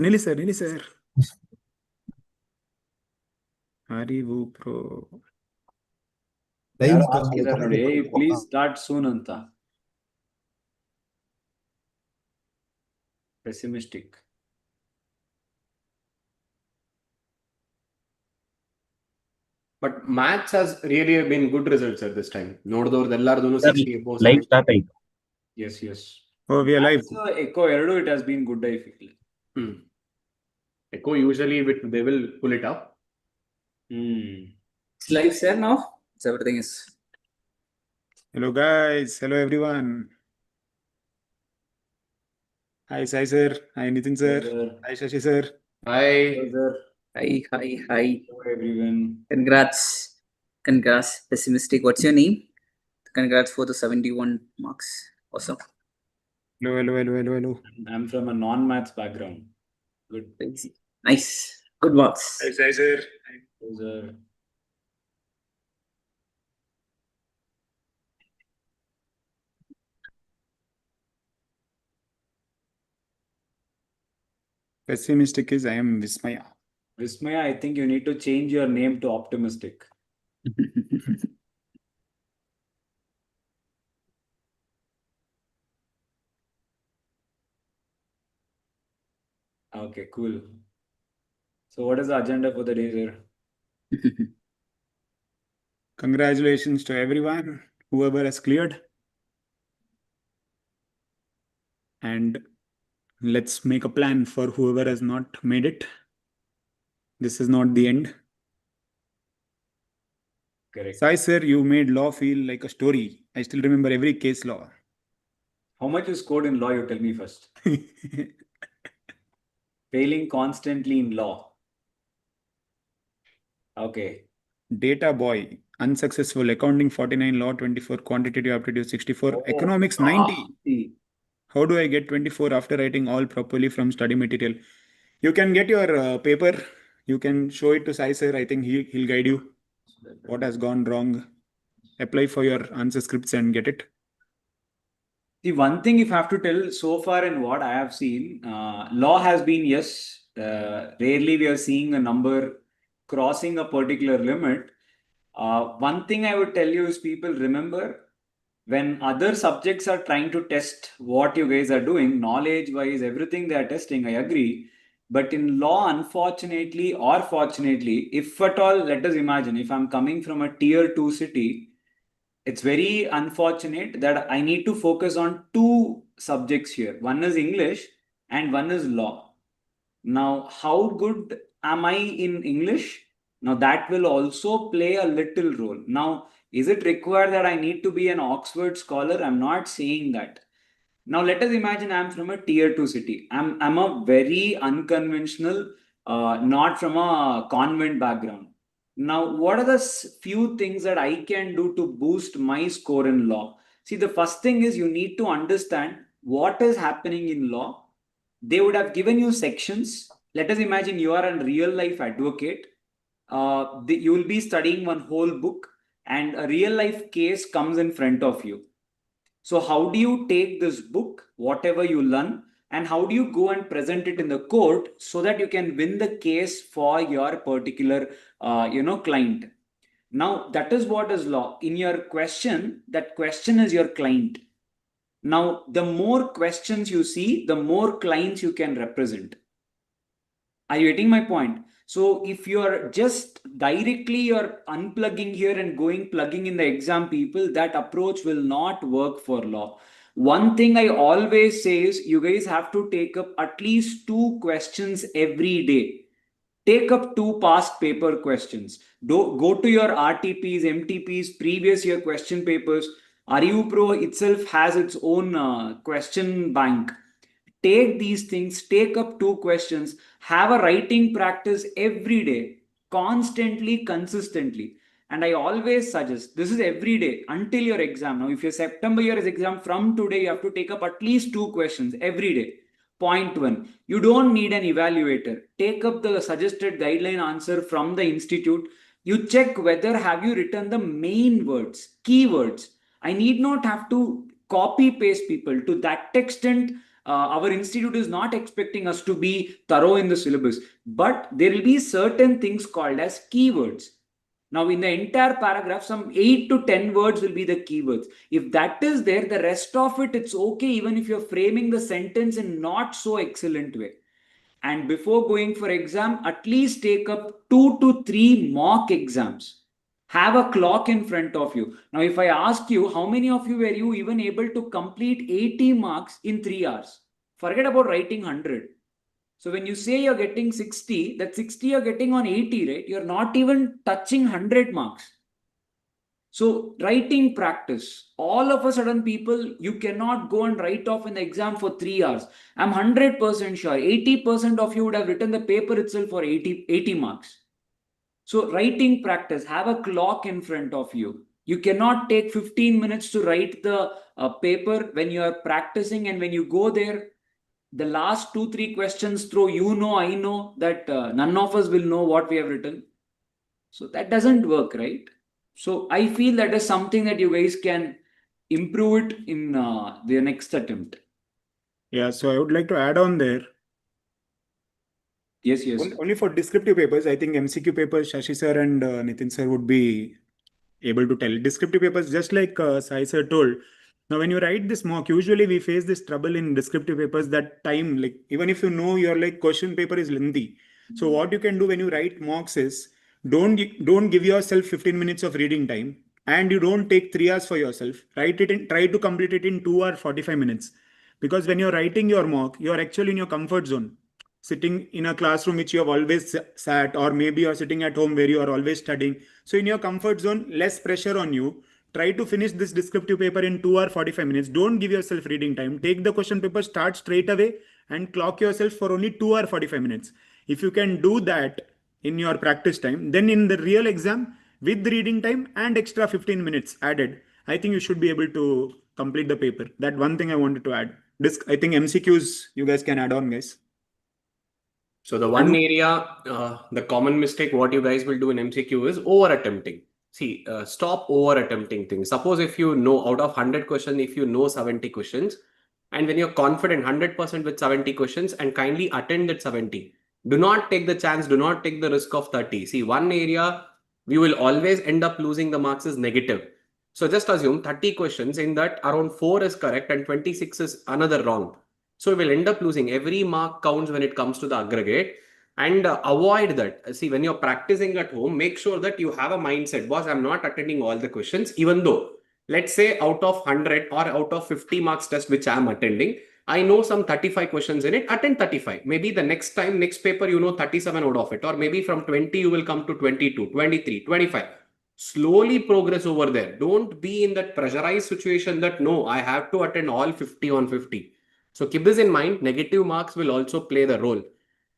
Nili sir. ArivuPro. ಯಾರು ಹಾಕಿದಾರೆ ನೋಡಿ, ಪ್ಲೀಸ್ ಸ್ಟಾರ್ಟ್ ಸೂನ್ ಅಂತ. Pessimistic. But maths has really been good results at this time. ನೋಡಿದವ್ರದ್ದು 60 above. Live start ಆಯ್ತು. Yes, yes. Oh, we are live. Echo ಎರಡು it has been good, I feel. Echo usually they will pull it up. It's live, sir, now? So everything is... Hello guys. Hello everyone. Hi Sai sir. Hi Nitin sir. Hello, Hi Shashi sir. Hi. sir. Hi. Hello, everyone. Congrats, Pessimistic. What's your name? Congrats for the 71 marks. Awesome. Hello. I'm from a non-maths background. Good. Easy. Nice. Good marks. Hi Sai sir. Hello, sir. Pessimistic is I am Vismaya. Vismaya, I think you need to change your name to optimistic. Okay, cool. So what is the agenda for the day, sir? Congratulations to everyone, whoever has cleared. And let's make a plan for whoever has not made it. This is not the end. Correct. Sai sir, you made law feel like a story. I still remember every case law. How much you scored in law, you tell me first. Failing constantly in law. Okay. Data boy, unsuccessful. Accounting 49, law 24, quantitative aptitude 64, economics 90. How do I get 24 after writing all properly from study material? You can get your paper. You can show it to Sai sir. I think he'll guide you. What has gone wrong? Apply for your answer scripts and get it. The one thing if I have to tell so far in what I have seen, law has been, yes, rarely we are seeing a number crossing a particular limit. One thing I would tell you is people remember when other subjects are trying to test what you guys are doing, knowledge-wise, everything they are testing, I agree. But in law, unfortunately or fortunately, if at all, let us imagine, if I'm coming from a tier 2 city, it's very unfortunate that I need to focus on two subjects here. One is English and one is law. Now, how good am I in English? Now, that will also play a little role. Now, is it required that I need to be an Oxford scholar? I'm not saying that. Now, let us imagine I'm from a tier 2 city. I'm a very unconventional, not from a convent background. Now, what are the few things that I can do to boost my score in law? See, the first thing is you need to understand what is happening in law. They would have given you sections. Let us imagine you are a real life advocate. You will be studying one whole book and a real life case comes in front of you. So how do you take this book, whatever you learn, and how do you go and present it in the court so that you can win the case for your particular, client? Now, that is what is law. In your question, that question is your client. Now, the more questions you see, the more clients you can represent. Are you getting my point? So if you're just directly you're unplugging here and plugging in the exam people, that approach will not work for law. One thing I always say is you guys have to take up at least 2 questions every day. Take up 2 past paper questions. Go to your RTPs, MTPs, previous year question papers. ArivuPro itself has its own question bank. Take these things, take up 2 questions, have a writing practice every day, constantly, consistently. And I always suggest, this is every day until your exam. Now, if your September year is exam, from today, you have to take up at least 2 questions every day. Point 1, you don't need an evaluator. Take up the suggested guideline answer from the institute. You check whether have you written the main words, keywords. I need not have to copy paste people to that extent. our institute is not expecting us to be thorough in the syllabus, but there will be certain things called as keywords. Now, in the entire paragraph, some 8 to 10 words will be the keywords. If that is there, the rest of it, it's okay, even if you're framing the sentence in not so excellent way. And before going for exam, at least take up 2 to 3 mock exams. Have a clock in front of you. Now, if I ask you, how many of you were you even able to complete 80 marks in 3 hours? Forget about writing 100. So when you say you're getting 60, that 60 you're getting on 80, right? You're not even touching 100 marks. So writing practice, all of a sudden people, you cannot go and write off in the exam for 3 hours. I'm 100% sure 80% of you would have written the paper itself for 80 marks. So writing practice, have a clock in front of you. You cannot take 15 minutes to write the paper when you are practicing, and when you go there, the last 2-3 questions throw, I know that none of us will know what we have written. So that doesn't work, right? So I feel that is something that you guys can improve it in the next attempt. Yeah, so I would like to add on there. Yes. Only for descriptive papers, I think MCQ papers, Shashi sir and Nitin sir would be able to tell. Descriptive papers, just like Sai sir told. Now, when you write this mock, usually we face this trouble in descriptive papers that time, like even if you know your like question paper is lengthy. So what you can do when you write mocks is don't give yourself 15 minutes of reading time, and you don't take 3 hours for yourself. Write it and try to complete it in 2 or 45 minutes. Because when you're writing your mock, you're actually in your comfort zone, sitting in a classroom which you have always sat, or maybe you're sitting at home where you are always studying. So in your comfort zone, less pressure on you. Try to finish this descriptive paper in 2 or 45 minutes. Don't give yourself reading time. Take the question paper, start straight away, and clock yourself for only 2 or 45 minutes. If you can do that in your practice time, then in the real exam, with reading time and extra 15 minutes added, I think you should be able to complete the paper. That one thing I wanted to add. I think MCQs, you guys can add on, guys. So the one area, the common mistake what you guys will do in MCQ is over attempting. See, stop over attempting things. Suppose if you know out of 100 questions, if you know 70 questions, and when you're confident 100% with 70 questions, and kindly attend that 70. Do not take the chance, do not take the risk of 30. See, one area we will always end up losing the marks is negative. So just assume 30 questions, in that around 4 is correct and 26 is another wrong. So we will end up losing. Every mark counts when it comes to the aggregate, and avoid that. See, when you're practicing at home, make sure that you have a mindset, boss, I'm not attending all the questions, even though, let's say out of 100 or out of 50 marks test which I'm attending, I know some 35 questions in it, attend 35. Maybe the next time, next paper, you know 37 out of it, or maybe from 20 you will come to 22, 23, 25. Slowly progress over there. Don't be in that pressurized situation that no, I have to attend all 50 on 50. So keep this in mind. Negative marks will also play the role.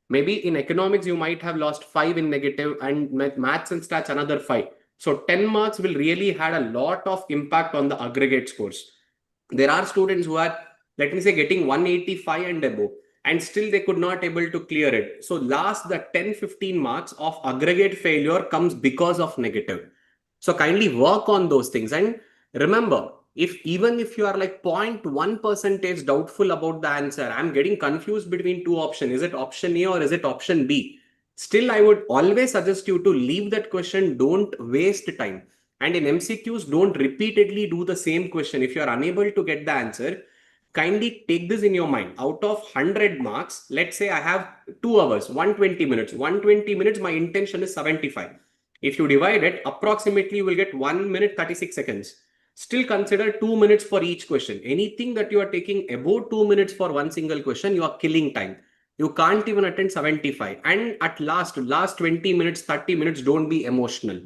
Maybe in economics, you might have lost 5 in negative, and maths and stats another 5. So 10 marks will really had a lot of impact on the aggregate scores. There are students who are, let me say, getting 185 and above, and still they could not able to clear it. So last, the 10-15 marks of aggregate failure comes because of negative. So kindly work on those things. And remember, even if you are like 0.1% doubtful about the answer, I'm getting confused between two options. Is it option A or is it option B? Still, I would always suggest you to leave that question. Don't waste time. And in MCQs, don't repeatedly do the same question. If you are unable to get the answer, kindly take this in your mind. Out of 100 marks, let's say I have 2 hours, 120 minutes. 120 minutes, my intention is 75. If you divide it, approximately you will get 1 minute 36 seconds. Still consider 2 minutes for each question. Anything that you are taking about 2 minutes for one single question, you are killing time. You can't even attend 75. And at last 20 minutes, 30 minutes, don't be emotional.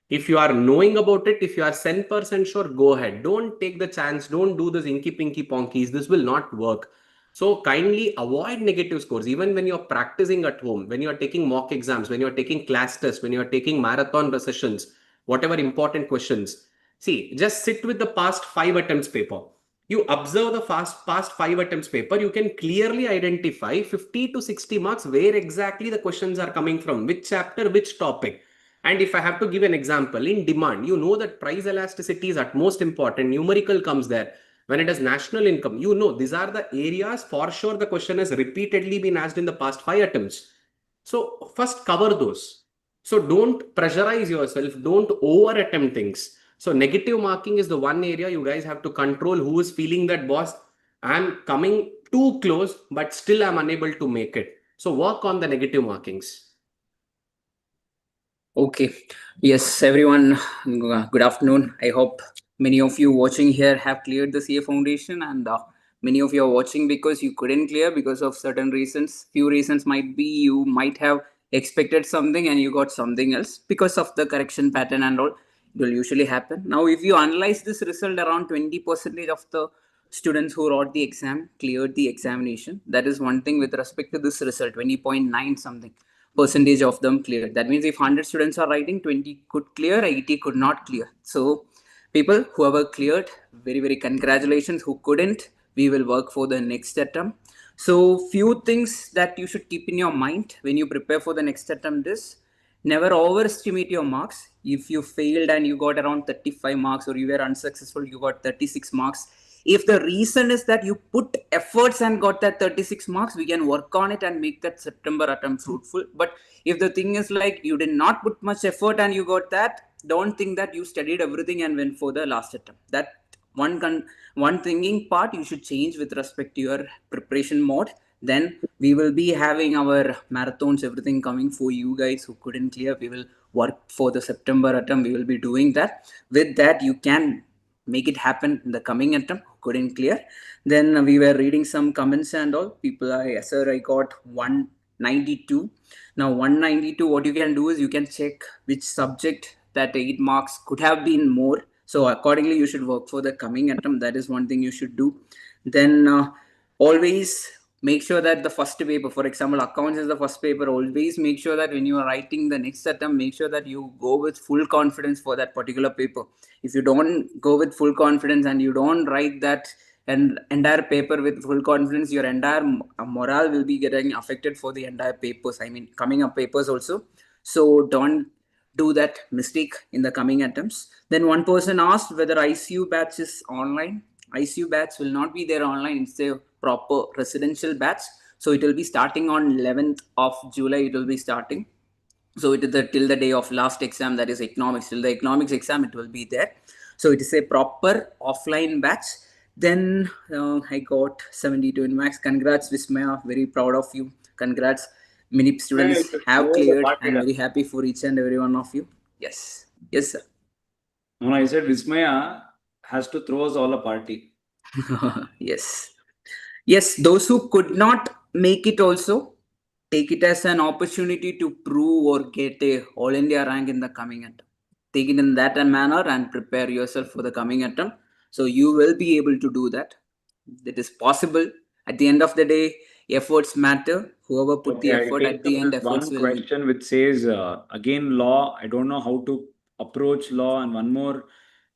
If you are knowing about it, if you are 10% sure, go ahead. Don't take the chance. Don't do this inky pinky ponkies. This will not work. So kindly avoid negative scores. Even when you're practicing at home, when you're taking mock exams, when you're taking class tests, when you're taking marathon sessions, whatever important questions. See, just sit with the past 5 attempts paper. You observe the past 5 attempts paper, you can clearly identify 50 to 60 marks where exactly the questions are coming from, which chapter, which topic. And if I have to give an example, in demand, you know that price elasticity is at most important. Numerical comes there. When it is national income, you know, these are the areas for sure the question has repeatedly been asked in the past 5 attempts. So first cover those. So don't pressurize yourself. Don't over attempt things. So negative marking is the one area you guys have to control. Who is feeling that, boss, I'm coming too close, but still I'm unable to make it. So work on the negative markings. Okay. Yes, everyone, good afternoon. I hope many of you watching here have cleared the CA foundation, and many of you are watching because you couldn't clear because of certain reasons. Few reasons might be you might have expected something and you got something else because of the correction pattern and all. It will usually happen. Now, if you analyze this result, around 20% of the students who wrote the exam cleared the examination. That is one thing with respect to this result, 20.9 something percentage of them cleared. That means if 100 students are writing, 20 could clear, 80 could not clear. So people, whoever cleared, very, very congratulations. Who couldn't, we will work for the next attempt. So few things that you should keep in your mind when you prepare for the next attempt is, never overestimate your marks. If you failed and you got around 35 marks, or you were unsuccessful, you got 36 marks. If the reason is that you put efforts and got that 36 marks, we can work on it and make that September attempt fruitful. But if the thing is like you did not put much effort and you got that, don't think that you studied everything and went for the last attempt. That one thinking part you should change with respect to your preparation mode. Then we will be having our marathons, everything coming for you guys who couldn't clear. We will work for the September attempt. We will be doing that. With that, you can make it happen in the coming attempt. Couldn't clear. Then we were reading some comments and all. People, sir, I got 192. Now 192, what you can do is you can check which subject that 8 marks could have been more. So accordingly, you should work for the coming attempt. That is one thing you should do. Then always make sure that the first paper, for example, accounts is the first paper. Always make sure that when you are writing the next attempt, make sure that you go with full confidence for that particular paper. If you don't go with full confidence and you don't write that entire paper with full confidence, your entire morale will be getting affected for the entire papers. I mean, coming up papers also. So don't do that mistake in the coming attempts. Then one person asked whether ICU batch is online. ICU batch will not be there online. It's a proper residential batch. So it will be starting on 11th of July. It will be starting. So it is till the day of last exam, that is economics. Till the economics exam, it will be there. So it is a proper offline batch. Then I got 72 in max. Congrats, Vismaya. Very proud of you. Congrats. Many students have cleared. I'm very happy for each and every one of you. Yes. Yes, sir. No, I said Vismaya has to throw us all a party. Yes. Yes, those who could not make it also, take it as an opportunity to prove or get a All India rank in the coming attempt. Take it in that manner and prepare yourself for the coming attempt. So you will be able to do that. That is possible. At the end of the day, efforts matter. Whoever put the effort at the end, efforts will one question which says, again, law. I don't know how to approach law. And one more,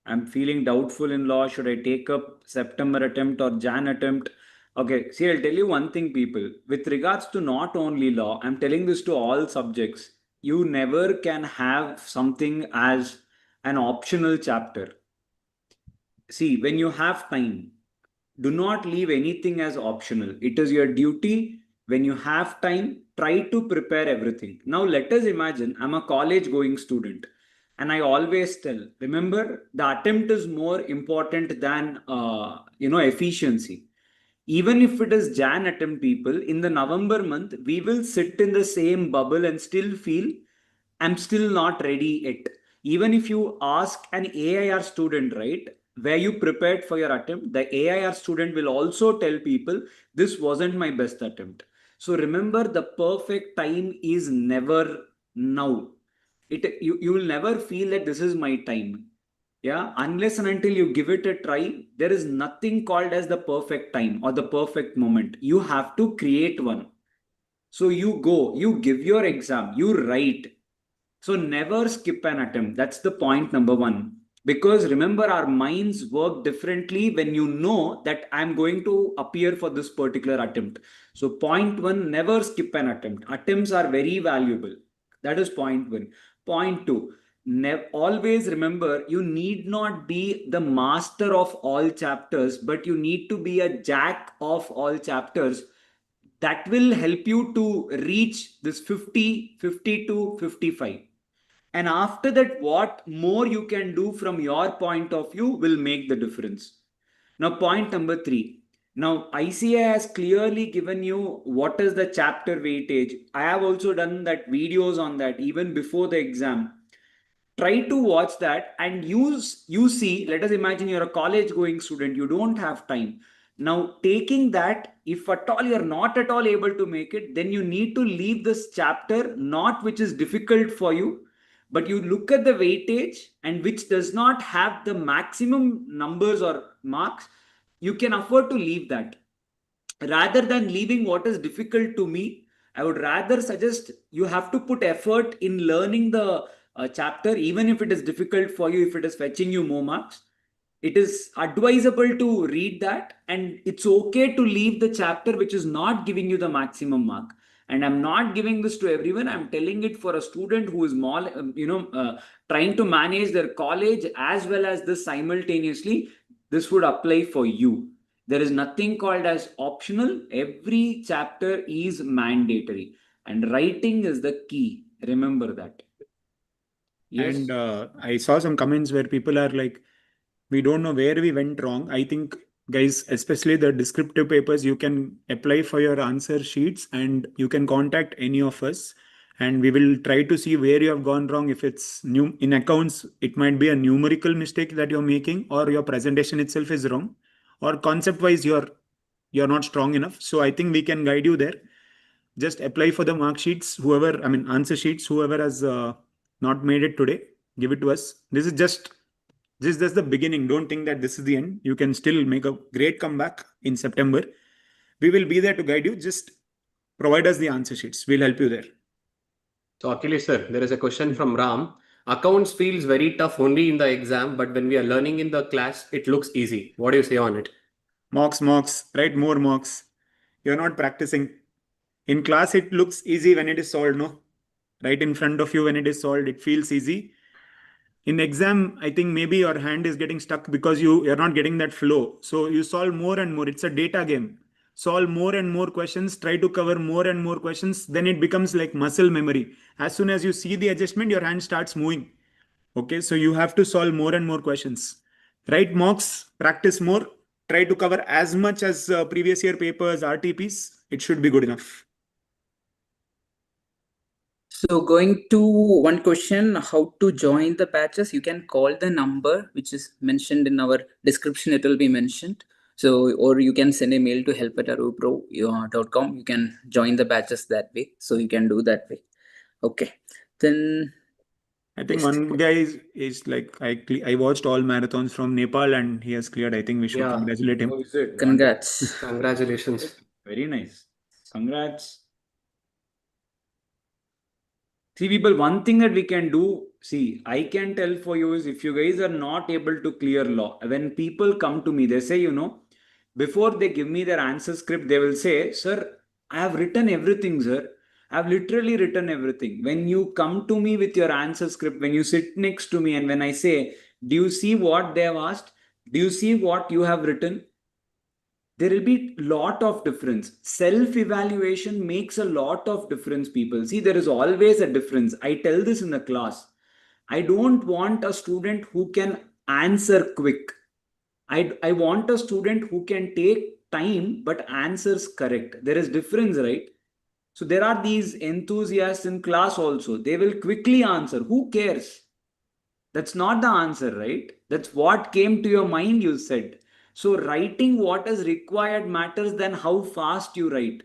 I'm feeling doubtful in law. Should I take up September attempt or Jan attempt? Okay, see, I'll tell you one thing, people. With regards to not only law, I'm telling this to all subjects. You never can have something as an optional chapter. See, when you have time, do not leave anything as optional. It is your duty. When you have time, try to prepare everything. Now, let us imagine I'm a college going student, and I always tell, remember, the attempt is more important than efficiency. Even if it is Jan attempt, people, in the November month, we will sit in the same bubble and still feel I'm still not ready yet. Even if you ask an AIR student, right, where you prepared for your attempt, the AIR student will also tell people this wasn't my best attempt. So remember, the perfect time is never now. You will never feel that this is my time. Yeah, unless and until you give it a try, there is nothing called as the perfect time or the perfect moment. You have to create one. So you go, you give your exam, you write. So never skip an attempt. That's the point number one. Because remember, our minds work differently when you know that I'm going to appear for this particular attempt. So point one, never skip an attempt. Attempts are very valuable. That is point one. Point two, always remember, you need not be the master of all chapters, but you need to be a jack of all chapters. That will help you to reach this 50, 50 to 55. And after that, what more you can do from your point of view will make the difference. Now, point number 3. Now, ICAI has clearly given you what is the chapter weightage. I have also done that videos on that even before the exam. Try to watch that and you see, let us imagine you're a college going student, you don't have time. Now, taking that, if at all you're not at all able to make it, then you need to leave this chapter, not which is difficult for you, but you look at the weightage and which does not have the maximum numbers or marks, you can afford to leave that. Rather than leaving what is difficult to me, I would rather suggest you have to put effort in learning the chapter, even if it is difficult for you, if it is fetching you more marks. It is advisable to read that, and it's okay to leave the chapter which is not giving you the maximum mark. And I'm not giving this to everyone. I'm telling it for a student who is more, trying to manage their college as well as this simultaneously. This would apply for you. There is nothing called as optional. Every chapter is mandatory, and writing is the key. Remember that. Yes. And I saw some comments where people are like, we don't know where we went wrong. I think, guys, especially the descriptive papers, you can apply for your answer sheets and you can contact any of us. And we will try to see where you have gone wrong. If it's new in accounts, it might be a numerical mistake that you're making, or your presentation itself is wrong, or concept wise you're not strong enough. So I think we can guide you there. Just apply for the mark sheets. Answer sheets, whoever has not made it today, give it to us. This is just the beginning. Don't think that this is the end. You can still make a great comeback in September. We will be there to guide you. Just provide us the answer sheets. We'll help you there. So Akhilesh sir, there is a question from Ram. Accounts feels very tough only in the exam, but when we are learning in the class, it looks easy. What do you say on it? Mocks, write more mocks. You're not practicing. In class, it looks easy when it is solved, no? Right in front of you when it is solved, it feels easy. In exam, I think maybe your hand is getting stuck because you're not getting that flow. So you solve more and more. It's a data game. Solve more and more questions, try to cover more and more questions. Then it becomes like muscle memory. As soon as you see the adjustment, your hand starts moving. Okay, so you have to solve more and more questions. Write mocks, practice more, try to cover as much as previous year papers, RTPs. It should be good enough. So going to one question, how to join the batches? You can call the number which is mentioned in our description. It will be mentioned. So, or you can send a mail to help@arivupro.com. You can join the batches that way. So you can do that way. Okay. Then I think one guy is like, I watched all marathons from Nepal and he has cleared. I think we should congratulate him. Oh, is it? Congrats. Congratulations. Very nice. Congrats. See, people, one thing that we can do, see, I can tell for you is if you guys are not able to clear law, when people come to me, they say, before they give me their answer script, they will say, sir, I have written everything, sir. I have literally written everything. When you come to me with your answer script, when you sit next to me and when I say, do you see what they have asked? Do you see what you have written? There will be lot of difference. Self-evaluation makes a lot of difference, people. See, there is always a difference. I tell this in the class. I don't want a student who can answer quick. I want a student who can take time but answers correct. There is difference, right? So there are these enthusiasts in class also. They will quickly answer. Who cares? That's not the answer, right? That's what came to your mind, you said. So writing what is required matters than how fast you write.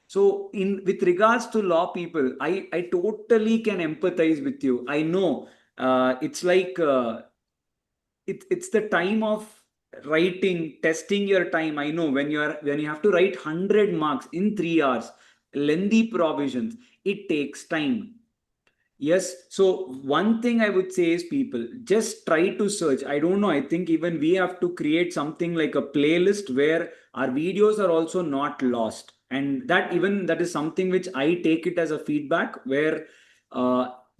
So with regards to law, people, I totally can empathize with you. I know it's like it's the time of writing, testing your time. I know when you have to write 100 marks in 3 hours, lengthy provisions, it takes time. Yes. So one thing I would say is, people, just try to search. I don't know. I think even we have to create something like a playlist where our videos are also not lost. And that is something which I take it as a feedback, where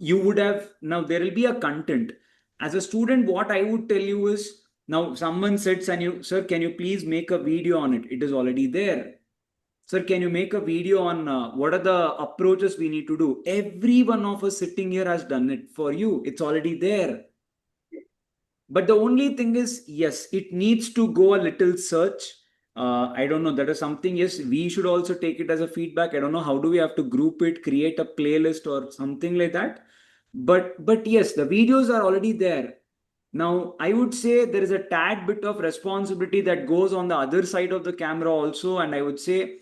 you would have, now there will be a content. As a student, what I would tell you is, now someone sits and you, sir, can you please make a video on it? It is already there. Sir, can you make a video on what are the approaches we need to do? Every one of us sitting here has done it for you. It's already there. But the only thing is, yes, it needs to go a little search. I don't know, that is something, yes, we should also take it as a feedback. I don't know, how do we have to group it, create a playlist or something like that. But yes, the videos are already there. Now, I would say there is a tad bit of responsibility that goes on the other side of the camera also. And I would say,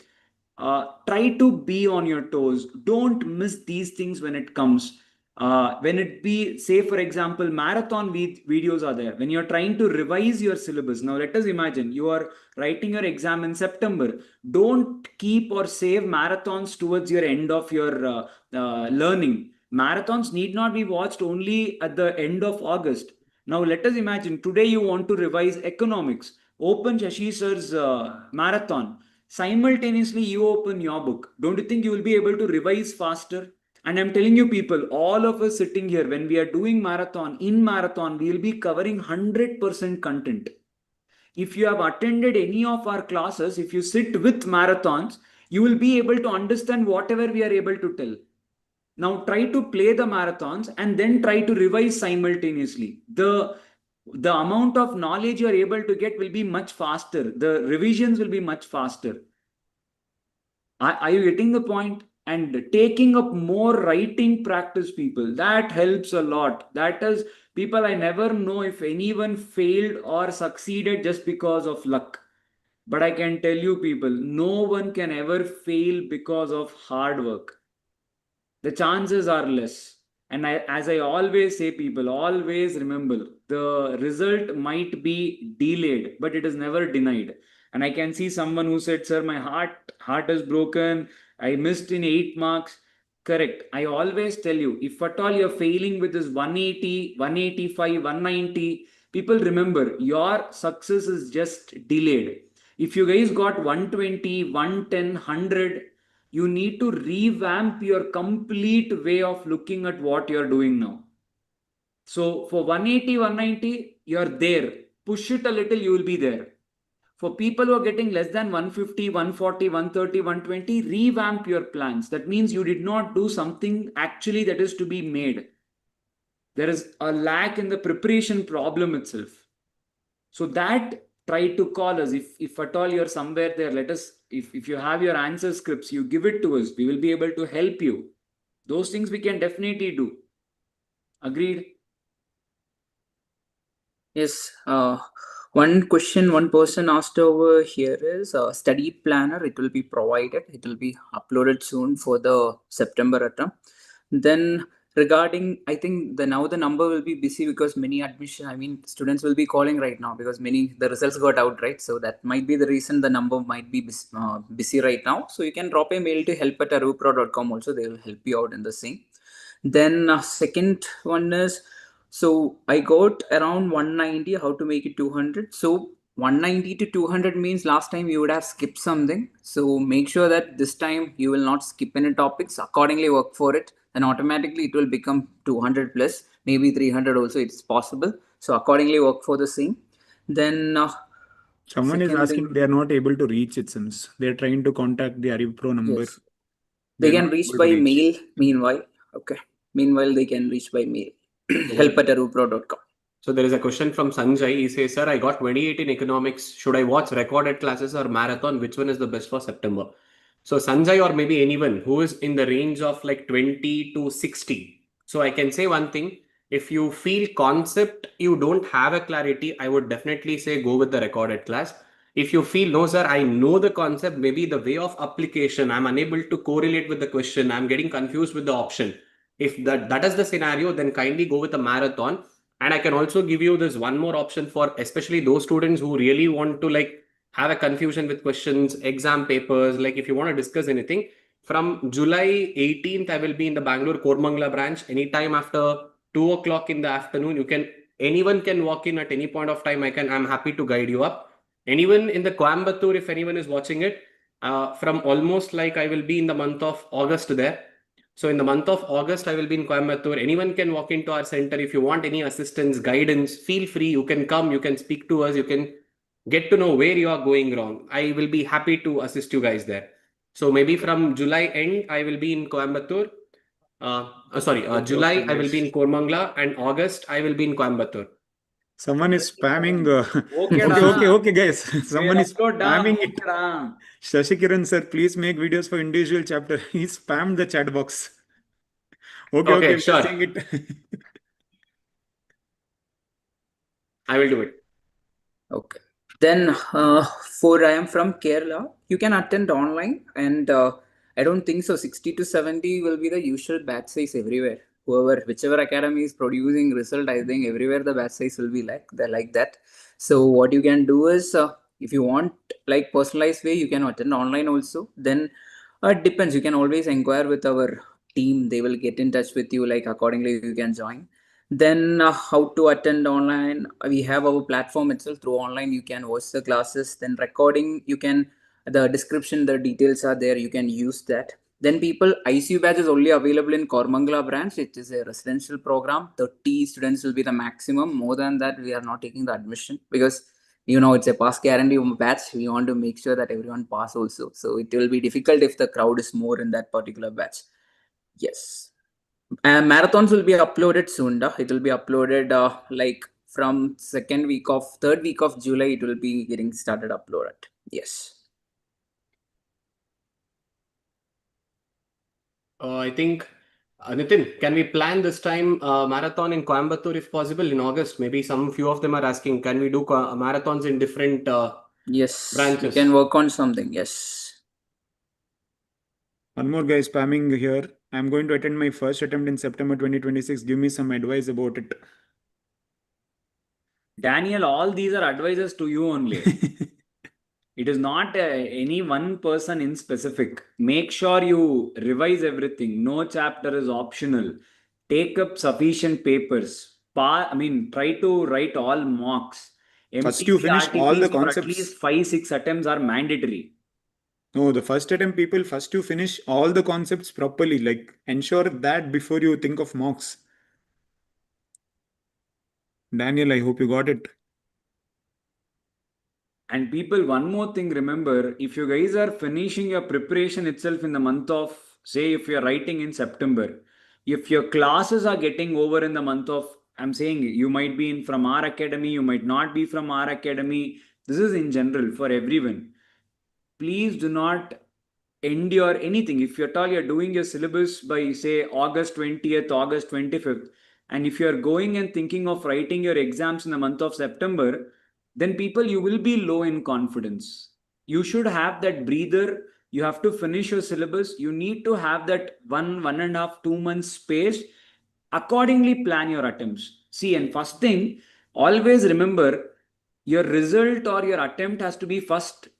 try to be on your toes. Don't miss these things when it comes. When it be, say, for example, marathon videos are there. When you're trying to revise your syllabus. Now, let us imagine you are writing your exam in September. Don't keep or save marathons towards your end of your learning. Marathons need not be watched only at the end of August. Now, let us imagine today you want to revise economics. Open Shashi sir's marathon. Simultaneously, you open your book. Don't you think you will be able to revise faster? And I'm telling you, people, all of us sitting here, when we are doing marathon, in marathon, we will be covering 100% content. If you have attended any of our classes, if you sit with marathons, you will be able to understand whatever we are able to tell. Now try to play the marathons and then try to revise simultaneously. The amount of knowledge you are able to get will be much faster. The revisions will be much faster. Are you getting the point? And taking up more writing practice, people, that helps a lot. That is, people, I never know if anyone failed or succeeded just because of luck. But I can tell you, people, no one can ever fail because of hard work. The chances are less. And as I always say, people, always remember, the result might be delayed, but it is never denied. And I can see someone who said, sir, my heart is broken. I missed in 8 marks. Correct. I always tell you, if at all you're failing with this 180, 185, 190, people, remember, your success is just delayed. If you guys got 120, 110, 100, you need to revamp your complete way of looking at what you're doing now. So for 180, 190, you're there. Push it a little, you will be there. For people who are getting less than 150, 140, 130, 120, revamp your plans. That means you did not do something actually that is to be made. There is a lack in the preparation problem itself. So that, try to call us. If at all you're somewhere there, let us, if you have your answer scripts, you give it to us. We will be able to help you. Those things we can definitely do. Agreed? Yes. One question one person asked over here is study planner. It will be provided. It will be uploaded soon for the September attempt. Then regarding, I think the number will be busy because many students will be calling right now because the results got out, right? So that might be the reason the number might be busy right now. So you can drop a mail to help@arivupro.com also. They will help you out in the same. Then second one is, so I got around 190, how to make it 200. So 190 to 200 means last time you would have skipped something. So make sure that this time you will not skip any topics. Accordingly work for it. And automatically it will become 200 plus, maybe 300 also, it's possible. So accordingly work for the same. Then someone is asking, they are not able to reach, it seems. They are trying to contact the ArivuPro number. Yes. They can reach by mail meanwhile. Okay. Meanwhile, they can reach by mail. help@arivupro.com. So there is a question from Sanjay. He says, sir, I got 28 in economics. Should I watch recorded classes or marathon? Which one is the best for September? So Sanjay, or maybe anyone who is in the range of like 20 to 60. So I can say one thing. If you feel concept, you don't have a clarity, I would definitely say go with the recorded class. If you feel, no, sir, I know the concept, maybe the way of application, I'm unable to correlate with the question, I'm getting confused with the option. If that is the scenario, then kindly go with a marathon. And I can also give you this one more option for especially those students who really want to like have a confusion with questions, exam papers. Like if you want to discuss anything, from July 18th, I will be in the Bangalore Koramangala branch. Anytime after 2 o'clock in the afternoon, anyone can walk in at any point of time. I'm happy to guide you up. Anyone in the Coimbatore, if anyone is watching it, from almost like I will be in the month of August there. So in the month of August, I will be in Coimbatore. Anyone can walk into our center. If you want any assistance, guidance, feel free. You can come, you can speak to us, you can get to know where you are going wrong. I will be happy to assist you guys there. So maybe from July end, I will be in Coimbatore. July, I will be in Koramangala, and August, I will be in Coimbatore. Someone is spamming. Okay, Okay, guys. Someone is spamming it. Okay. Shashikiran sir, please make videos for individual chapter. He spammed the chat box. Okay, Okay, we're sure. seeing it. I will do it. Okay. Then for I am from Kerala, you can attend online, and I don't think so. 60 to 70 will be the usual batch size everywhere. Whichever academy is producing result, I think everywhere the batch size will be like that. So what you can do is, if you want like personalized way, you can attend online also. Then it depends. You can always inquire with our team. They will get in touch with you. Like accordingly, you can join. Then how to attend online? We have our platform itself. Through online you can watch the classes, then recording you can, the description, the details are there, you can use that. Then people, ICU batch is only available in Koramangala branch. It is a residential program. 30 students will be the maximum. More than that we are not taking the admission, because it's a pass guarantee batch. We want to make sure that everyone pass also, so it will be difficult if the crowd is more in that particular batch. Yes. Marathons will be uploaded soon. It will be uploaded like from third week of July. It will be getting started uploaded. Yes. I think, Nitin, can we plan this time marathon in Coimbatore if possible in August? Maybe few of them are asking, can we do marathons in different Yes, branches? we can work on something. Yes. One more guy spamming here. I'm going to attend my first attempt in September 2026. Give me some advice about it. Daniel, all these are advices to you only. It is not any one person in specific. Make sure you revise everything. No chapter is optional. Take up sufficient papers. Try to write all mocks. First you finish all the RTPs for at concepts. least 5-6 attempts are mandatory. No, the first attempt people, first you finish all the concepts properly. Like ensure that before you think of mocks. Daniel, I hope you got it. And people, one more thing, remember, if you guys are finishing your preparation itself in the month of, say, if you're writing in September, if your classes are getting over in the month of, I'm saying you might be in from our academy, you might not be from our academy. This is in general for everyone. Please do not endure anything. If you're all you're doing your syllabus by say August 20th, August 25th, and if you're going and thinking of writing your exams in the month of September, then people, you will be low in confidence. You should have that breather. You have to finish your syllabus. You need to have that 1.5, 2 months space. Accordingly, plan your attempts. See, and first thing, always remember your result or your attempt has to be first.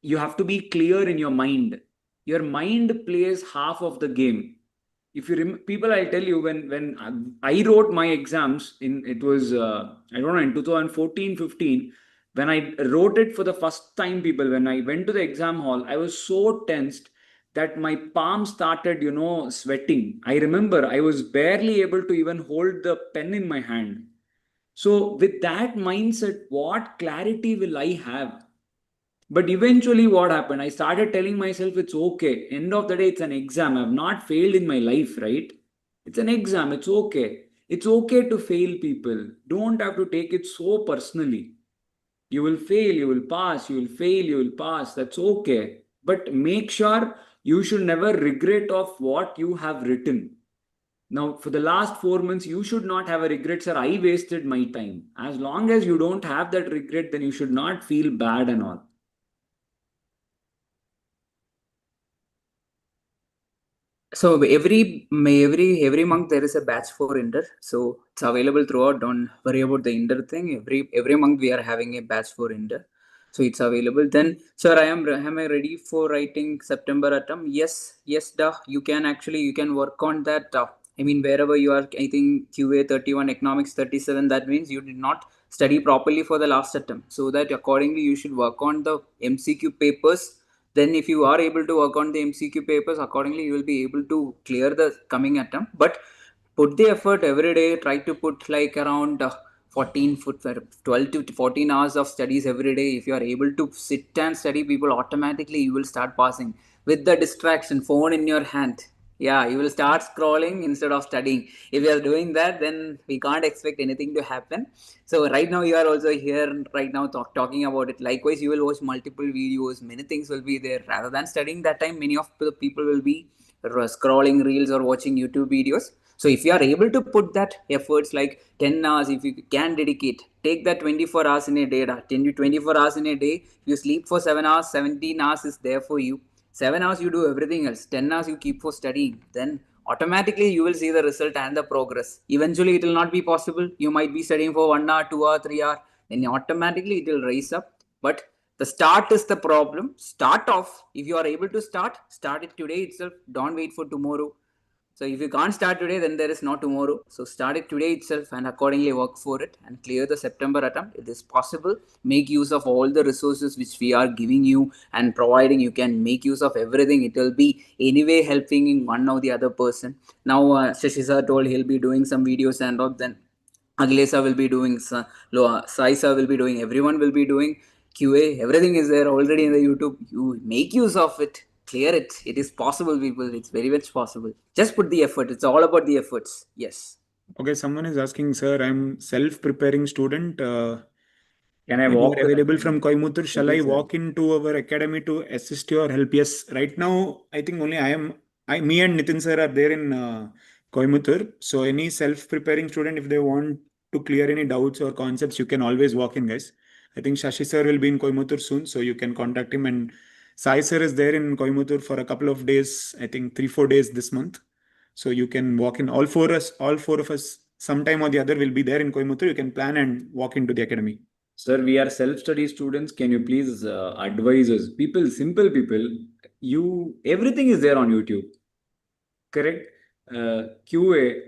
You have to be clear in your mind. Your mind plays half of the game. If you people, I'll tell you, when I wrote my exams in, it was I don't know, in 2014-15, when I wrote it for the first time, people, when I went to the exam hall, I was so tensed that my palms started sweating. I remember I was barely able to even hold the pen in my hand. So with that mindset, what clarity will I have? But eventually, what happened? I started telling myself it's okay. End of the day, it's an exam. I've not failed in my life, right? It's an exam. It's okay. It's okay to fail, people. Don't have to take it so personally. You will fail, you will pass, you will fail, you will pass. That's okay. But make sure you should never regret of what you have written. Now, for the last 4 months, you should not have a regret, sir. I wasted my time. As long as you don't have that regret, then you should not feel bad and all. So every month there is a batch for Inter. So it's available throughout. Don't worry about the Inter thing. Every month we are having a batch for Inter. So it's available. Then, sir, am I ready for writing September attempt? Yes, you can work on that. Wherever you are, I think QA 31, economics 37, that means you did not study properly for the last attempt. So that accordingly you should work on the MCQ papers. Then if you are able to work on the MCQ papers accordingly, you will be able to clear the coming attempt. But put the effort every day. Try to put like around 12 to 14 hours of studies every day. If you are able to sit and study, people automatically you will start passing with the distraction phone in your hand. Yeah, you will start scrolling instead of studying. If you are doing that, then we can't expect anything to happen. So right now you are also here right now talking about it. Likewise, you will watch multiple videos. Many things will be there. Rather than studying that time, many of the people will be scrolling reels or watching YouTube videos. So if you are able to put that efforts like 10 hours, if you can dedicate, take that 24 hours in a day, 10 to 24 hours in a day. You sleep for 7 hours, 17 hours is there for you. 7 hours you do everything else, 10 hours you keep for studying. Then automatically you will see the result and the progress. Eventually it will not be possible. You might be studying for 1 hour, 2 hour, 3 hour. Then automatically it will rise up. But the start is the problem. Start off. If you are able to start it today itself. Don't wait for tomorrow. So if you can't start today, then there is no tomorrow. So start it today itself and accordingly work for it and clear the September attempt. It is possible. Make use of all the resources which we are giving you and providing. You can make use of everything. It will be anyway helping one or the other person. Now Shashi sir told he'll be doing some videos and all. Then Aglesa will be doing, Sai sir will be doing, everyone will be doing QA. Everything is there already in the YouTube. You make use of it, clear it. It is possible, people. It's very much possible. Just put the effort. It's all about the efforts. Yes. Okay, someone is asking, sir, I'm self-preparing student. Can I When you walk? are available from Coimbatore, shall I Yes, sir. walk into our academy to assist you or help? Yes, right now, I think only me and Nitin sir are there in Coimbatore. So any self-preparing student, if they want to clear any doubts or concepts, you can always walk in, guys. I think Shashi sir will be in Coimbatore soon, so you can contact him. And Sai sir is there in Coimbatore for a couple of days, I think 3-4 days this month. So you can walk in. All four of us, sometime or the other will be there in Coimbatore. You can plan and walk into the academy. Sir, we are self-study students. Can you please advise us? People, simple people, everything is there on YouTube. Correct? QA,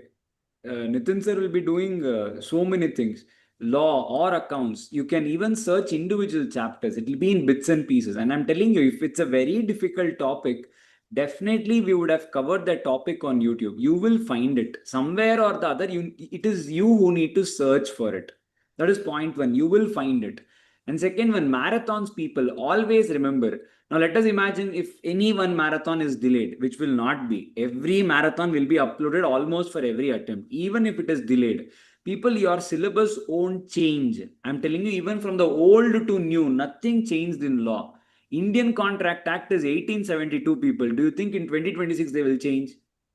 Nitin sir will be doing so many things. Law or accounts. You can even search individual chapters. It will be in bits and pieces. And I'm telling you, if it's a very difficult topic, definitely we would have covered that topic on YouTube. You will find it somewhere or the other. It is you who need to search for it. That is point one. You will find it. And second one, marathons, people always remember. Now let us imagine if any one marathon is delayed, which will not be. Every marathon will be uploaded almost for every attempt, even if it is delayed. People, your syllabus won't change. I'm telling you, even from the old to new, nothing changed in law. Indian Contract Act is 1872, people. Do you think in 2026 they will change?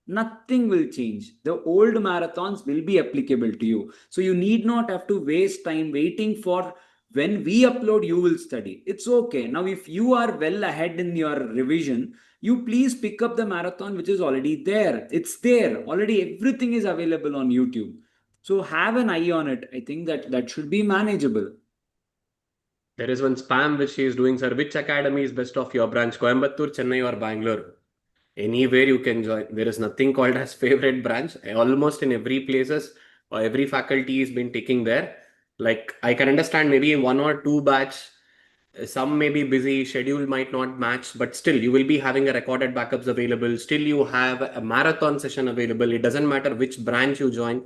Nothing will change. The old marathons will be applicable to you. So you need not have to waste time waiting for when we upload, you will study. It's okay. Now, if you are well ahead in your revision, you please pick up the marathon which is already there. It's there. Already everything is available on YouTube. So have an eye on it. I think that should be manageable. There is one spam which she is doing, sir. Which academy is best of your branch? Coimbatore, Chennai, or Bangalore? Anywhere you can join. There is nothing called as favorite branch. Almost in every places or every faculty is been taking there. Like I can understand maybe one or two batch, some may be busy, schedule might not match, but still you will be having a recorded backups available. Still you have a marathon session available. It doesn't matter which branch you join.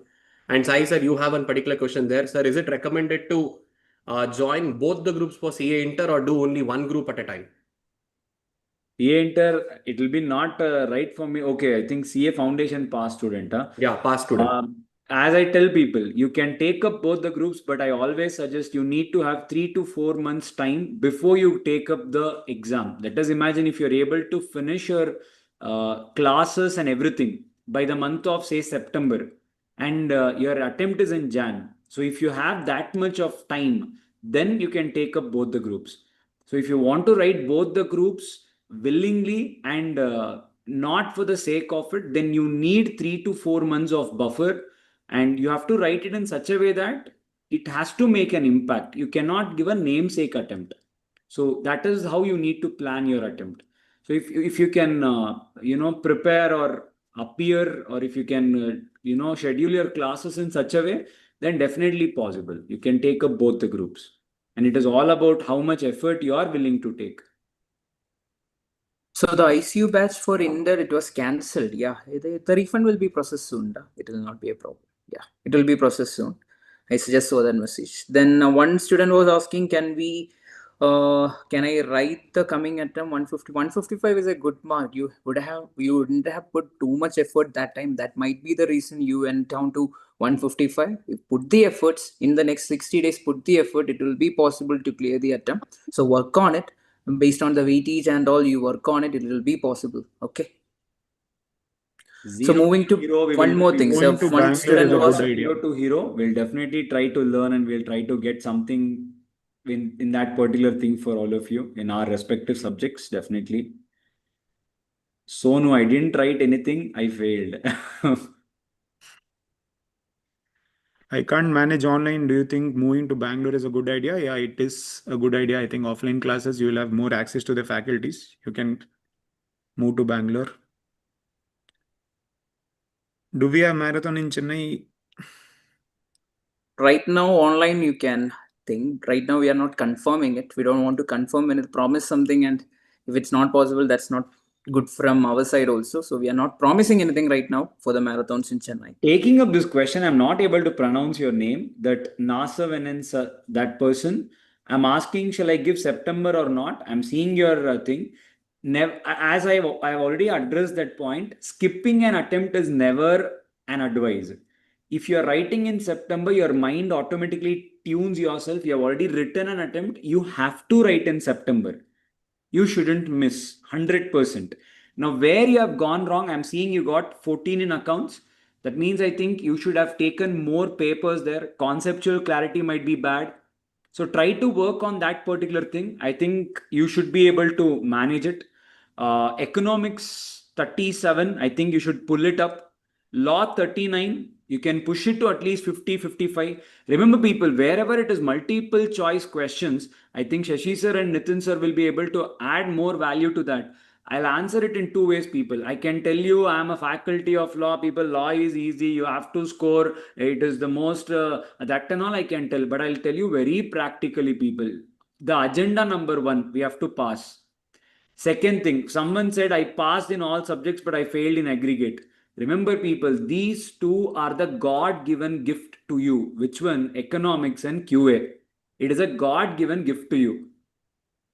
And Sai sir, you have one particular question there, sir. Is it recommended to join both the groups for CA Inter or do only one group at a time? CA Inter, it will be not right for me. Okay, I think CA Foundation pass student. Yeah, pass student. As I tell people, you can take up both the groups, but I always suggest you need to have 3 to 4 months time before you take up the exam. Let us imagine if you're able to finish your classes and everything by the month of say September, and your attempt is in Jan. So if you have that much of time, then you can take up both the groups. So if you want to write both the groups willingly and not for the sake of it, then you need 3 to 4 months of buffer. And you have to write it in such a way that it has to make an impact. You cannot give a namesake attempt. So that is how you need to plan your attempt. So if you can, prepare or appear, or if you can, schedule your classes in such a way, then definitely possible. You can take up both the groups. And it is all about how much effort you are willing to take. So the ICU batch for Inder, it was cancelled. Yeah, the refund will be processed soon. It will not be a problem. Yeah, it will be processed soon. I just saw that message. Then one student was asking, can I write the coming attempt 150? 155 is a good mark. You wouldn't have put too much effort that time. That might be the reason you went down to 155. You put the efforts in the next 60 days. Put the effort. It will be possible to clear the attempt. So work on it. Based on the weightage and all, you work on it. It will be possible. Okay. So moving to one more thing. So Moving to one Bangalore student is a was good idea. Hero to hero, we'll definitely try to learn and we'll try to get something in that particular thing for all of you in our respective subjects, definitely. So no, I didn't write anything, I failed. I can't manage online. Do you think moving to Bangalore is a good idea? Yeah, it is a good idea. I think offline classes, you will have more access to the faculties. You can move to Bangalore. Do we have marathon in Chennai? right now online. You can think right now we are not confirming it. We don't want to confirm and promise something, and if it's not possible, that's not good from our side also. So we are not promising anything right now for the marathons in Chennai. Taking up this question, I'm not able to pronounce your name. That Nasa Venens, that person. I'm asking, shall I give September or not? I'm seeing your thing. Never, as I've already addressed that point, skipping an attempt is never an advice. If you're writing in September, your mind automatically tunes yourself. You have already written an attempt. You have to write in September. You shouldn't miss 100%. Now, where you have gone wrong, I'm seeing you got 14 in accounts. That means I think you should have taken more papers there. Conceptual clarity might be bad. So try to work on that particular thing. I think you should be able to manage it. Economics 37, I think you should pull it up. Law 39, you can push it to at least 50, 55. Remember, people, wherever it is multiple choice questions, I think Shashi sir and Nitin sir will be able to add more value to that. I'll answer it in two ways, people. I can tell you I'm a faculty of law, people. Law is easy. You have to score. It is the most, that and all I can tell. But I'll tell you very practically, people. The agenda number one, we have to pass. Second thing, someone said I passed in all subjects, but I failed in aggregate. Remember, people, these two are the God given gift to you. Which one? Economics and QA. It is a God given gift to you.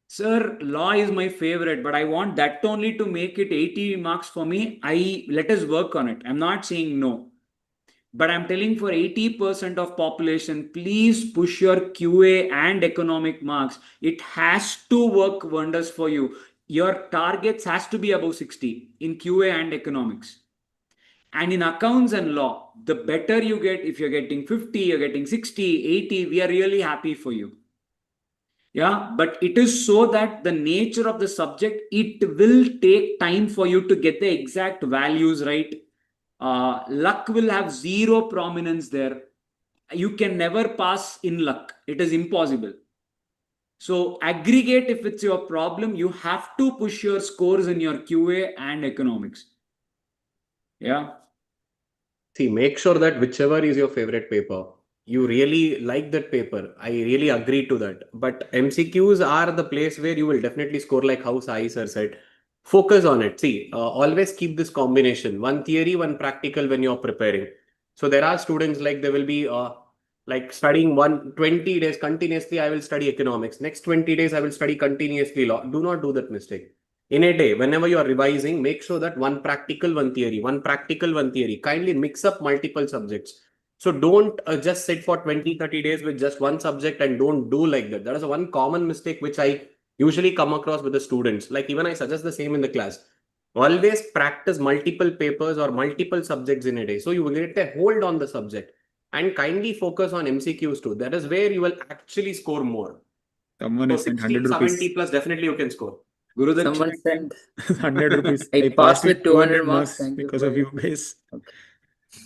Sir, law is my favorite, but I want that only to make it 80 marks for me. Let us work on it. I'm not saying no. But I'm telling for 80% of population, please push your QA and economic marks. It has to work wonders for you. Your targets has to be above 60 in QA and economics. And in accounts and law, the better you get, if you're getting 50, you're getting 60, 80, we are really happy for you. Yeah, but it is so that the nature of the subject, it will take time for you to get the exact values right. Luck will have zero prominence there. You can never pass in luck. It is impossible. So aggregate, if it's your problem, you have to push your scores in your QA and economics. Yeah. See, make sure that whichever is your favorite paper, you really like that paper. I really agree to that. But MCQs are the place where you will definitely score, like how Sai sir said. Focus on it. See, always keep this combination. One theory, one practical when you're preparing. So there are students like they will be like studying 20 days continuously. I will study economics. Next 20 days, I will study continuously law. Do not do that mistake. In a day, whenever you are revising, make sure that one practical, one theory, one practical, one theory. Kindly mix up multiple subjects. So don't just sit for 20, 30 days with just one subject and don't do like that. That is a one common mistake which I usually come across with the students. Like even I suggest the same in the class. Always practice multiple papers or multiple subjects in a day. So you will get a hold on the subject and kindly focus on MCQs too. That is where you will actually score more. Someone So has sent 60, 100 rupees. 70 plus definitely you can score. Guru, Someone sent 100 rupees. I passed with 200 marks. marks Thank you because for of you guys. Okay.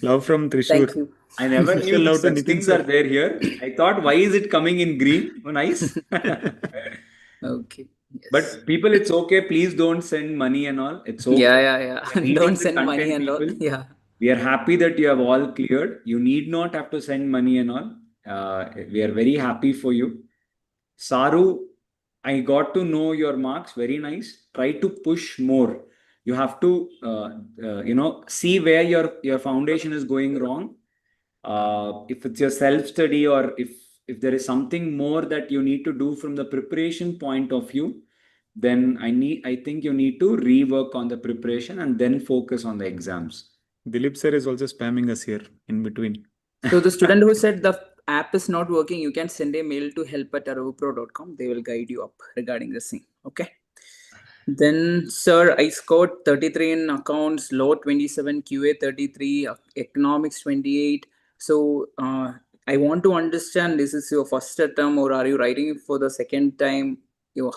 Love from Trishur. Thank you. I never Special knew love to such Nitin things sir. are there here. I thought, why is it coming in green? Oh, nice. Okay. Yes. But people, it's okay. Please don't send money and all. It's okay. Yeah. We are reading Don't the send money content, and all. people. Yeah. We are happy that you have all cleared. You need not have to send money and all. We are very happy for you. Saru, I got to know your marks. Very nice. Try to push more. You have to, see where your foundation is going wrong. If it's your self-study, or if there is something more that you need to do from the preparation point of view, then I think you need to rework on the preparation and then focus on the exams. Dilip sir is also spamming us here in between. So the student who said the app is not working, you can send a mail to help@arivupro.com. They will guide you up regarding the same. Okay. Then, sir, I scored 33 in accounts, law 27, QA 33, economics 28. So, I want to understand, this is your first attempt or are you writing it for the second time?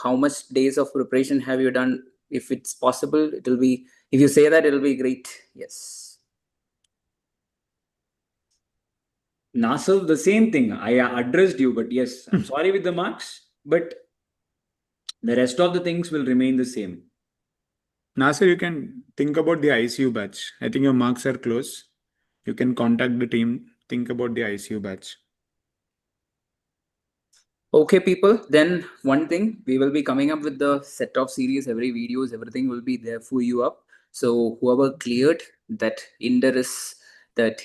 How much days of preparation have you done? If it's possible, it will be, if you say that, it will be great. Yes. Nasser, the same thing. I addressed you, but yes, I'm sorry with the marks, but the rest of the things will remain the same. Nasser, you can think about the ICU batch. I think your marks are close. You can contact the team. Think about the ICU batch. Okay, people, then one thing, we will be coming up with the set of series, every videos, everything will be there for you up. So whoever cleared that the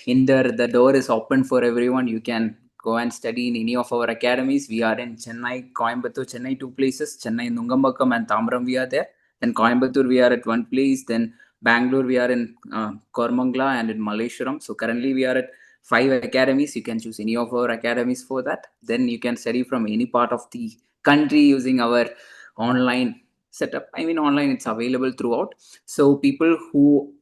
door is open for everyone. You can go and study in any of our academies. We are in Chennai, Coimbatore, Chennai, two places, Chennai, Nungambakam and Tamram, we are there. Then Coimbatore, we are at one place. Then Bangalore, we are in Koramangala and in Malleshwaram. So currently we are at 5 academies. You can choose any of our academies for that. Then you can study from any part of the country using our online setup. I mean, online, it's available throughout. So people who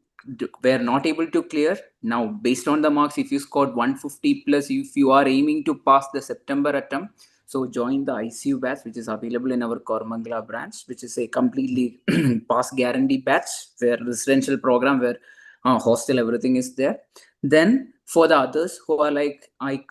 were not able to clear, now based on the marks, if you scored 150 plus, if you are aiming to pass the September attempt, so join the ICU batch, which is available in our Koramangala branch, which is a completely pass guarantee batch, where residential program, where hostel, everything is there. Then for the others who are like, I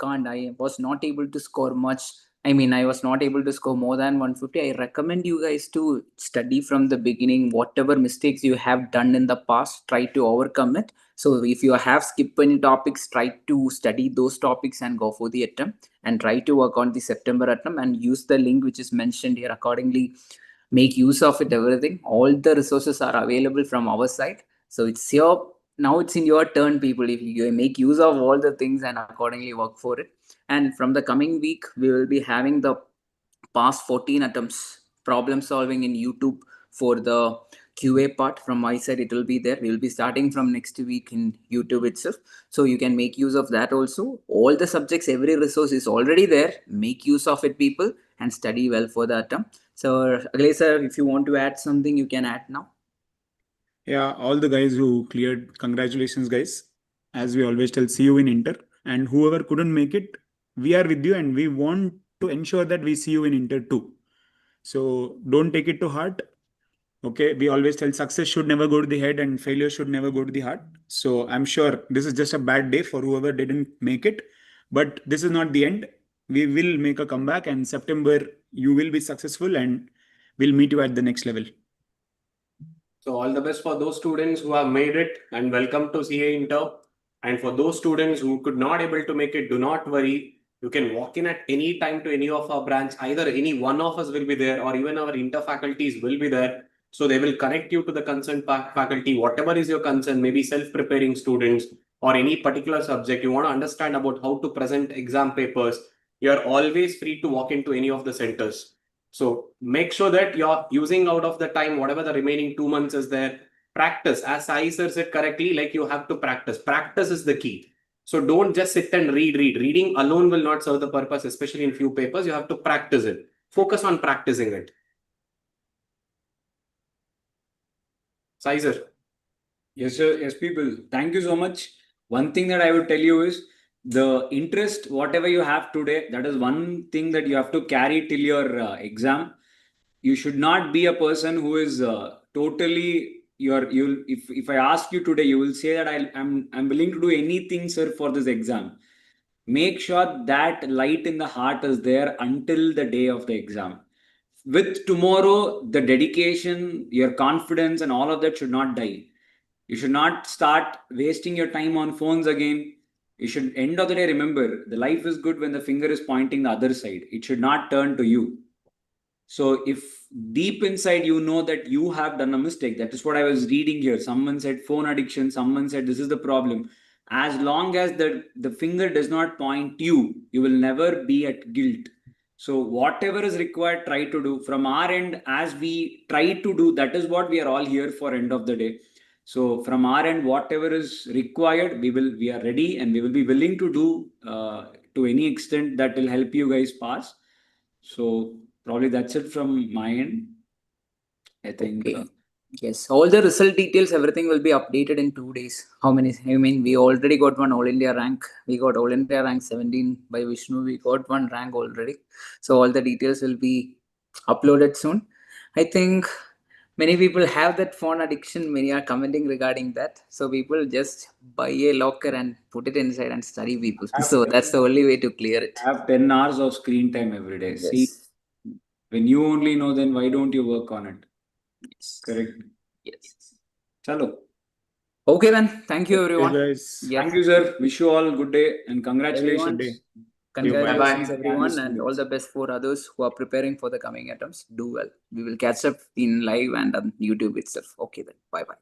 was not able to score much. I mean, I was not able to score more than 150. I recommend you guys to study from the beginning. Whatever mistakes you have done in the past, try to overcome it. So if you have skipped any topics, try to study those topics and go for the attempt, and try to work on the September attempt and use the link which is mentioned here accordingly. Make use of it, everything. All the resources are available from our side. So now it's in your turn, people. If you make use of all the things and accordingly work for it. And from the coming week, we will be having the past 14 attempts problem solving in YouTube for the QA part. From my side, it will be there. We will be starting from next week in YouTube itself. So you can make use of that also. All the subjects, every resource is already there. Make use of it, people, and study well for the attempt. So, Aglay sir, if you want to add something, you can add now. Yeah, all the guys who cleared, congratulations, guys. As we always tell, see you in Inter. And whoever couldn't make it, we are with you and we want to ensure that we see you in Inter too. So don't take it to heart. Okay, we always tell success should never go to the head and failure should never go to the heart. So I'm sure this is just a bad day for whoever didn't make it. But this is not the end. We will make a comeback, and September you will be successful and we'll meet you at the next level. So all the best for those students who have made it, and welcome to CA Inter. And for those students who could not able to make it, do not worry. You can walk in at any time to any of our branch. Either any one of us will be there, or even our inter faculties will be there. So they will connect you to the concerned faculty, whatever is your concern, maybe self-preparing students or any particular subject you want to understand about how to present exam papers. You're always free to walk into any of the centers. So make sure that you're using out of the time, whatever the remaining 2 months is there. Practice, as Sai sir said correctly, like you have to practice. Practice is the key. So don't just sit and read. Reading alone will not serve the purpose, especially in few papers. You have to practice it. Focus on practicing it. Sai sir. Yes, sir. Yes, people. Thank you so much. One thing that I would tell you is the interest, whatever you have today, that is one thing that you have to carry till your exam. You should not be a person who is totally if I ask you today, you will say that I'm willing to do anything, sir, for this exam. Make sure that light in the heart is there until the day of the exam. With tomorrow, the dedication, your confidence, and all of that should not die. You should not start wasting your time on phones again. You should, end of the day, remember, the life is good when the finger is pointing the other side. It should not turn to you. So if deep inside you know that you have done a mistake, that is what I was reading here. Someone said phone addiction, someone said this is the problem. As long as the finger does not point you will never be at guilt. So whatever is required, try to do. From our end, as we try to do, that is what we are all here for end of the day. So from our end, whatever is required, we are ready and we will be willing to do to any extent that will help you guys pass. So probably that's it from my end. I think. Okay. Yes, all the result details, everything will be updated in 2 days. How many? I mean, we already got one All India rank. We got All India rank 17 by Vishnu. We got one rank already. So all the details will be uploaded soon. I think many people have that phone addiction. Many are commenting regarding that. So people just buy a locker and put it inside and study people. So that's the only way to clear it. I have 10 hours of screen time every day. Yes. See, when you only know, then why don't you work on it? Yes. Correct. Yes. Chalo. Okay then. Thank you everyone. guys. Yes. Thank you, sir. Wish you all good day and congratulations. Everyone. Bye-bye. Congratulations, Bye-bye. everyone, and all the best for others who are preparing for the coming attempts. Do well. We will catch up in live and on YouTube itself. Okay, then. Bye bye.